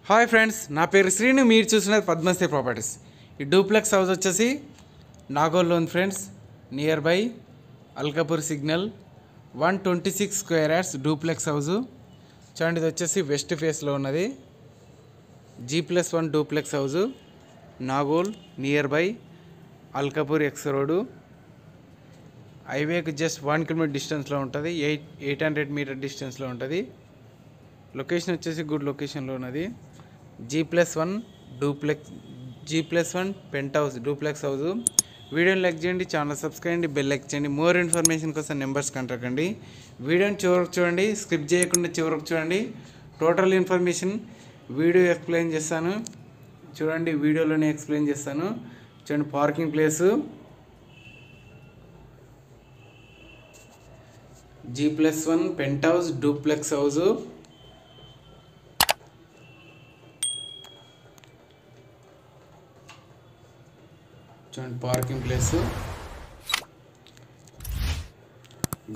Hi friends, నా పేరు శ్రీను. మీరు చూసినది పద్మశ్రీ ప్రాపర్టీస్. ఈ డూప్లెక్స్ హౌస్ వచ్చేసి నాగోల్లో ఉంది friends, near by Alkapur signal. 126 square yards duplex house. చూడండి, ఇది వచ్చేసి వెస్ట్ ఫేస్లో ఉన్నది. G+1 duplex house, Nagole, near by Alkapur X road. హైవేకి జస్ట్ 1 కిలోమీటర్ డిస్టెన్స్లో ఉంటుంది. 800 మీటర్ డిస్టెన్స్లో ఉంటుంది. లొకేషన్ వచ్చేసి గుడ్ లొకేషన్లో ఉన్నది. G+1 duplex, G+1 penthouse duplex house. వీడియోని లైక్ చేయండి, ఛానల్ సబ్స్క్రైబ్ చేయండి, బెల్ లైక్ చేయండి. మోర్ ఇన్ఫర్మేషన్ కోసం నెంబర్స్ కాంటాక్ట్. వీడియోని చివరకు చూడండి, స్కిప్ చేయకుండా చివరకు చూడండి. టోటల్ ఇన్ఫర్మేషన్ వీడియో ఎక్స్ప్లెయిన్ చేస్తాను. చూడండి, వీడియోలోనే ఎక్స్ప్లెయిన్ చేస్తాను. చూడండి, parking place, G+1 penthouse duplex house. చూడండి, పార్కింగ్ ప్లేసు.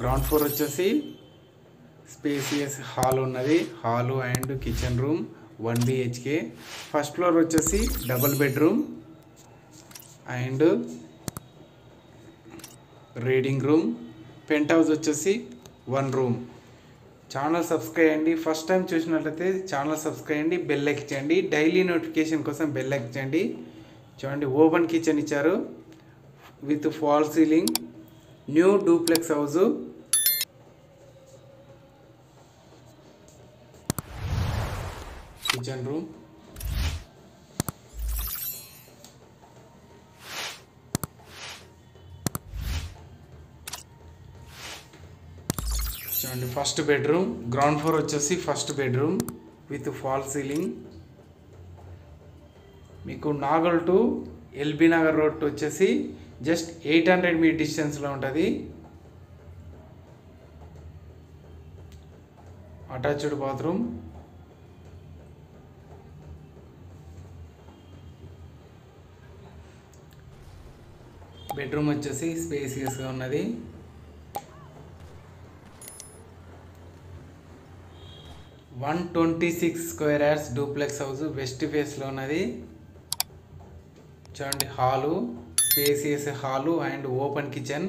గ్రౌండ్ ఫ్లోర్ వచ్చేసి స్పేసియస్ హాల్ ఉన్నది. Hall and kitchen room 1 BHK. First floor వచ్చేసి double bedroom and reading room. Penthouse వచ్చేసి 1 రూమ్. ఛానల్ సబ్స్క్రైబ్ చేయండి. First time చూసినట్లయితే channel subscribe చేయండి, bell like చేయండి. Daily notification కోసం bell like చేయండి. చూడండి, ఓపెన్ కిచెన్ ఇచ్చారు with fall ceiling. New duplex house. Kitchen room, చూడండి, ఫస్ట్ బెడ్రూమ్. గ్రౌండ్ ఫ్లోర్ వచ్చేసి first bedroom with fall ceiling. మీకు నాగల్ టు ఎల్బీ నగర్ రోడ్ వచ్చేసి జస్ట్ 800 మీటర్ డిస్టెన్స్లో ఉంటుంది. Attached bathroom. బెడ్రూమ్ వచ్చేసి స్పేసియస్గా ఉన్నది. One 126 square yards duplex house west ఫేస్లో ఉన్నది. చూడండి, hall, spacious hall and open kitchen.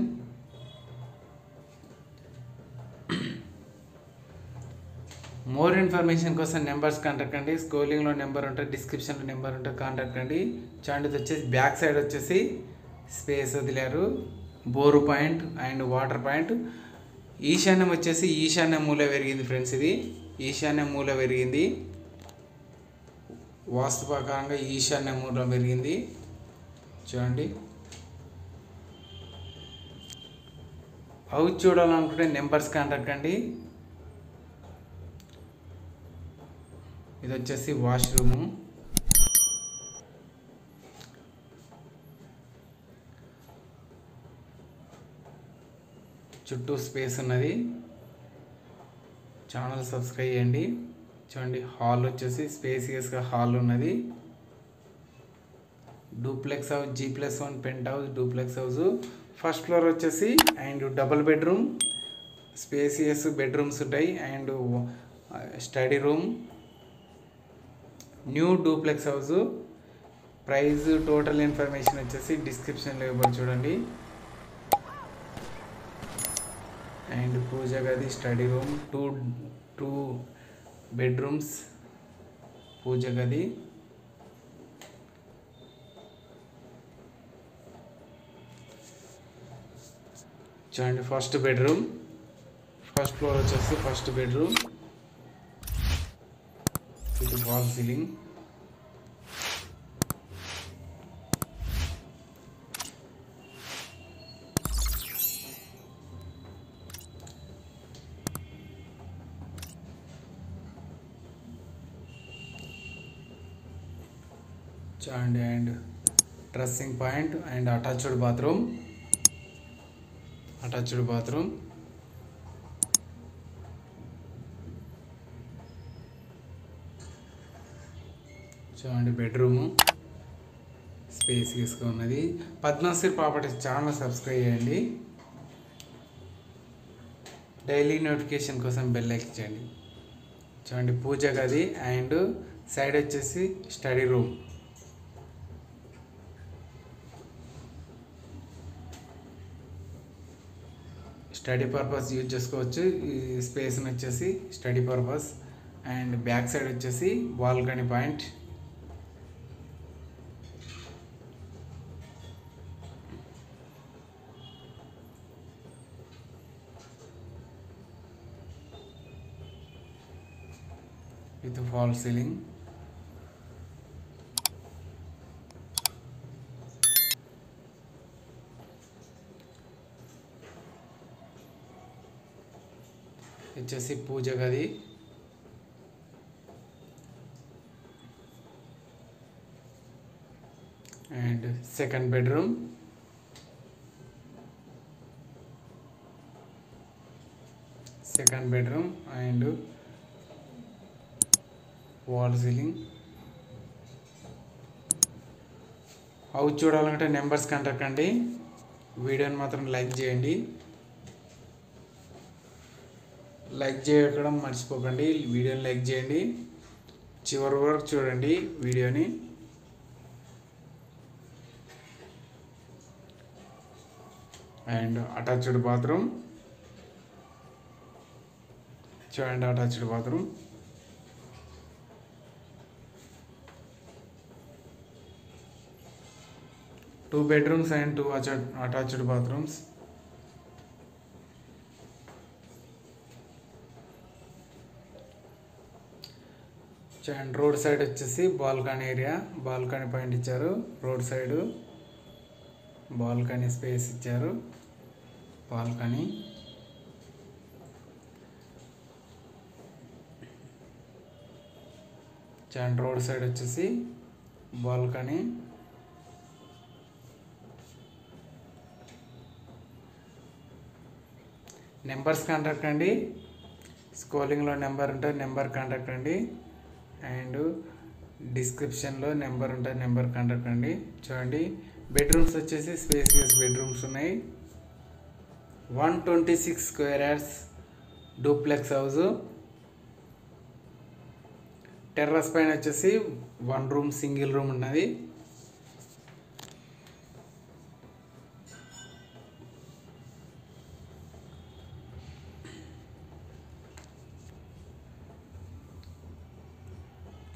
More information కోసం నెంబర్స్ కాంటాక్ట్ అండి. స్క్రోలింగ్లో నెంబర్ ఉంటుంది, డిస్క్రిప్షన్లో నెంబర్ ఉంటుంది, కాంటాక్ట్ అండి. చూడండి, ఇది వచ్చేసి బ్యాక్ సైడ్ వచ్చేసి స్పేస్ వదిలేరు. Bore point and water point. ఈశాన్యం వచ్చేసి ఈశాన్య మూల పెరిగింది ఫ్రెండ్స్. ఇది ఈశాన్య మూల పెరిగింది. వాస్తు ప్రకారంగా ఈశాన్య మూల పెరిగింది. చూడండి, హౌస్ చూడాలనుకుంటే నెంబర్స్ కాంటాక్ట్ అండి. ఇది వచ్చేసి వాష్రూము. చుట్టూ స్పేస్ ఉన్నది. ఛానల్ సబ్స్క్రైబ్ చేయండి. చూడండి, హాల్ వచ్చేసి స్పేసియస్గా హాల్ ఉన్నది. Duplex house, G+1 penthouse duplex house. First floor వచ్చేసి and double bedroom, spacious bedrooms ఉంటాయి and study room. New duplex house. Price total information వచ్చేసి డిస్క్రిప్షన్లో ఇవ్వాలి చూడండి. అండ్ పూజ గది, స్టడీ రూమ్, టూ బెడ్రూమ్స్, పూజ గది. చూడండి, ఫస్ట్ బెడ్రూమ్. ఫస్ట్ ఫ్లోర్ వచ్చేసి first bedroom with wall ceiling. చూడండి, and dressing point and attached bathroom. చూడండి, బెడ్రూము స్పేసియస్గా ఉన్నది. పద్మశ్రీ ప్రాపర్టీస్ ఛానల్ సబ్స్క్రైబ్ చేయండి. డైలీ నోటిఫికేషన్ కోసం బెల్ ఐకాన్ చేయండి. చూడండి పూజ గది అండ్ సైడ్ వచ్చేసి study room. Study purpose use చేసుకోవచ్చు ఈ స్పేస్ని వచ్చేసి study purpose. And back side వచ్చేసి balcony point. With fall ceiling. వచ్చేసి పూజ గది. And second bedroom. And wall ceiling. House చూడాలంటే నెంబర్స్ కాంటాక్ట్ అండి. వీడియోని మాత్రం లైక్ చేయండి. లైక్ చేయడం మర్చిపోకండి. వీడియోని లైక్ చేయండి, చివరి వరకు చూడండి వీడియోని. అండ్ అటాచ్డ్ బాత్రూమ్ చూడండి. Attached bathroom. Two bedrooms and two attached bathrooms. And road side వచ్చేసి బాల్కనీ ఏరియా. బాల్కనీ పాయింట్ ఇచ్చారు. రోడ్ సైడ్ బాల్కనీ స్పేస్ ఇచ్చారు. బాల్కనీ. అండ్ రోడ్ సైడ్ వచ్చేసి బాల్కనీ. నెంబర్స్ కాంటాక్ట్ అండి. స్క్రోలింగ్లో నెంబర్ ఉంటుంది, నెంబర్ కాంటాక్ట్ అండి. And డిస్క్రిప్షన్లో number ఉంటుంది, number contact అండి. చూడండి బెడ్రూమ్స్ వచ్చేసి స్పేసియస్ బెడ్రూమ్స్ ఉన్నాయి. 126 square yards duplex house. Terrace పైన వచ్చేసి 1 రూమ్ సింగిల్ రూమ్ ఉన్నది.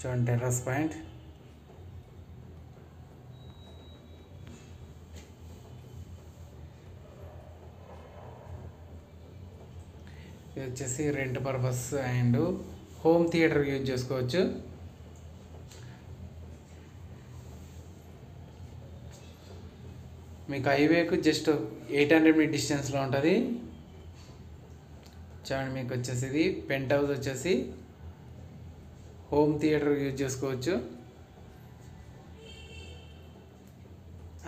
చూడండి టెర్రస్ పాయింట్. ఇది వచ్చేసి rent purpose and home theatre use చేసుకోవచ్చు. మీకు హైవేకు జస్ట్ 800 మీటర్ డిస్టెన్స్లో ఉంటుంది. చూడండి మీకు వచ్చేసి ఇది పెంట్ హౌస్ వచ్చేసి హోమ్ థియేటర్ యూజ్ చేసుకోవచ్చు.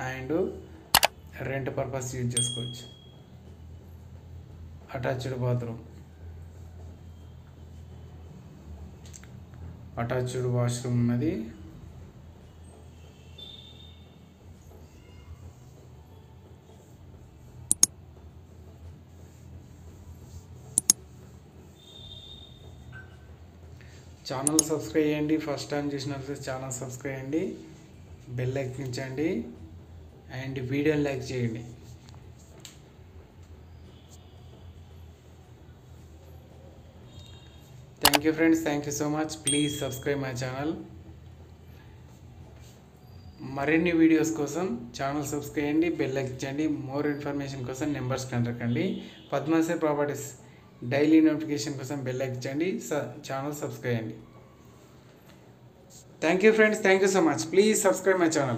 అండ్ రెంట్ పర్పస్ యూజ్ చేసుకోవచ్చు. అటాచ్డ్ బాత్రూమ్, అటాచ్డ్ వాష్రూమ్ ఉన్నది. ఛానల్ సబ్స్క్రైబ్ చేయండి. ఫస్ట్ టైం చూసినట్లయితే ఛానల్ సబ్స్క్రైబ్ చేయండి, బెల్ ఎక్కించండి అండ్ వీడియోని లైక్ చేయండి. Thank you friends, thank you so much. Please subscribe my channel. మరిన్ని videos కోసం ఛానల్ సబ్స్క్రైబ్ చేయండి, బెల్ ఎక్కించండి. మోర్ ఇన్ఫర్మేషన్ కోసం నెంబర్స్ కాంటాక్ట్ అండి. పద్మశ్రీ ప్రాపర్టీస్ డైలీ నోటిఫికేషన్ కోసం బెల్ ఎక్కించండి, ఛానల్ సబ్స్క్రైబ్ చేయండి. Thank you friends, thank you so much. Please subscribe my channel.